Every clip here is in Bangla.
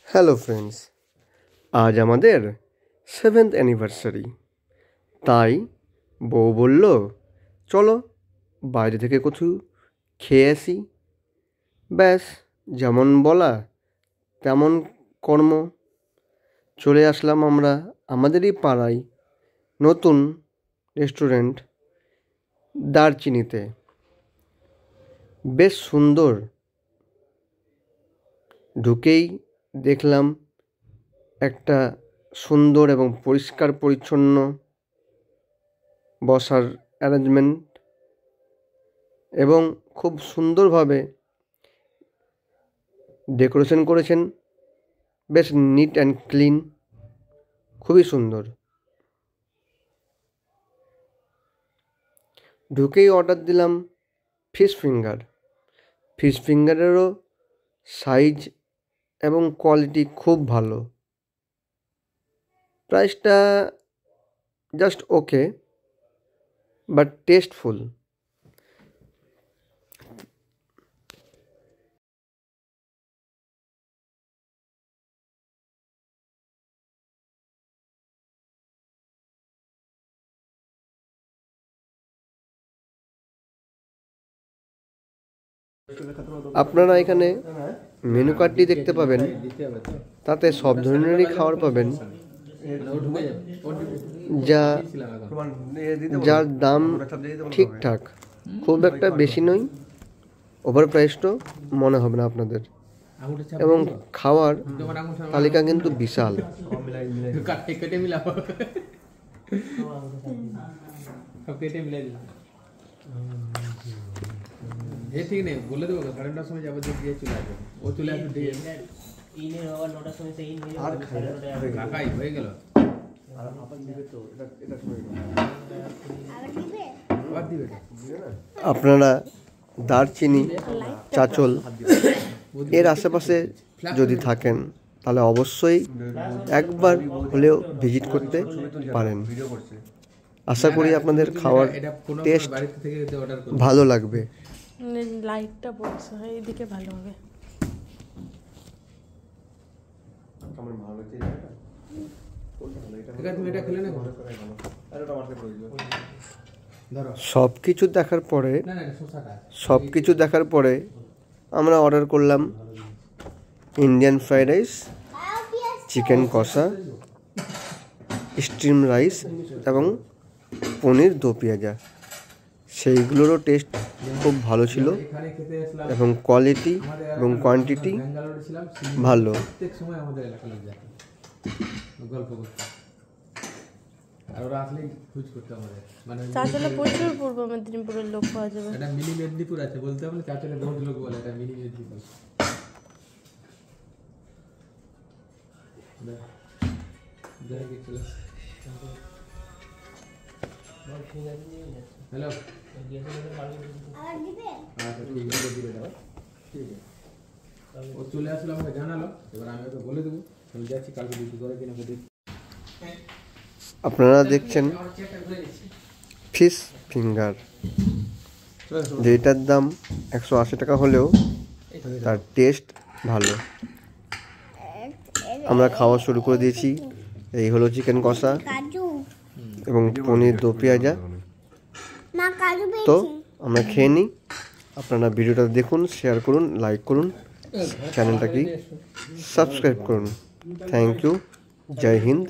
হ্যালো ফ্রেন্ডস, আজ আমাদের 7th অ্যানিভার্সারি। তাই বউ বলল, চলো বাইরে থেকে কিছু খেয়ে আসি। ব্যাস, যেমন বলা তেমন কর্ম। চলে আসলাম আমরা আমাদেরই পাড়ায় নতুন রেস্টুরেন্ট দারচিনিতে। বেশ সুন্দর। ঢুকেই দেখলাম একটা সুন্দর এবং পরিষ্কার পরিচ্ছন্ন বসার অ্যারেঞ্জমেন্ট এবং খুব সুন্দরভাবে ডেকোরেশন করেছেন। বেশ নিট অ্যান্ড ক্লিন, খুবই সুন্দর। ঢুকেই অর্ডার দিলাম ফিশ ফিঙ্গার। ফিশ ফিঙ্গারেরও সাইজ এবং কোয়ালিটি খুব ভালো। প্রাইসটা জাস্ট ওকে, বাট টেস্টফুল। আপনারা এখানে মেনু কার্ডটি দেখতে পাবেন, তাতে সব ধরনেরই খাবার পাবেন, যার দাম ঠিকঠাক, খুব একটা বেশি নয়, ওভার প্রাইসডও মনে হবে না আপনাদের। এবং খাওয়ার তালিকা কিন্তু বিশাল। ঠিক নেই, বলে দেবো 9:30 সময় যাবো, দিয়ে চলে আসবে। ও চলে আসবে রাখাই হয়ে গেল। আপনারা দারচিনি, চাঁচল এর আশেপাশে যদি থাকেন তাহলে অবশ্যই একবার হলেও ভিজিট করতে পারেন। আশা করি আপনাদের খাওয়ার টেস্ট ভালো লাগবে। লাইটটা পড়ছে, এইদিকে ভালো হবে। সব কিছু দেখার পরে আমরা অর্ডার করলাম ইন্ডিয়ান ফ্রাইড রাইস, চিকেন কষা, স্টিম রাইস এবং পনির দো পেঁয়াজা। সেইগুলোরও টেস্ট খুব ভালো ছিল এবং কোয়ালিটি এবং কোয়ান্টিটি ভালো। চাঁচলে প্রচুর পূর্ব মেদিনীপুরের লোক পাওয়া যাবে। এটা মিনি মেদিনীপুর আছে, বলতে হবে না, চাঁচলে বহুত লোক বলে এটা মিনি মেদিনীপুর। হ্যালো, ও চলে আসলো, আমাকে জানালো, এবার আমি ওকে বলে দেবো আমি যাচ্ছি, কালকে ডিউটি করে কিনা দেখি। আপনারা দেখছেন ফিশ ফিঙ্গার, যেটার দাম 180 টাকা হলেও তার টেস্ট ভালো। আমরা খাওয়া শুরু করে দিয়েছি। এই হলো চিকেন কষা এবং পনির দো পেঁয়াজা। তো আমরা খেয়ে নিই। আপনারা ভিডিওটা দেখুন, শেয়ার করুন, লাইক করুন, চ্যানেলটাকে সাবস্ক্রাইব করুন। Thank you. জয় হিন্দ।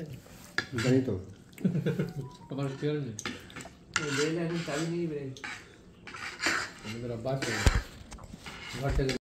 জানি তো তোমার কেউ নেই, চাবি নিয়ে বেরোয় ঘর থেকে।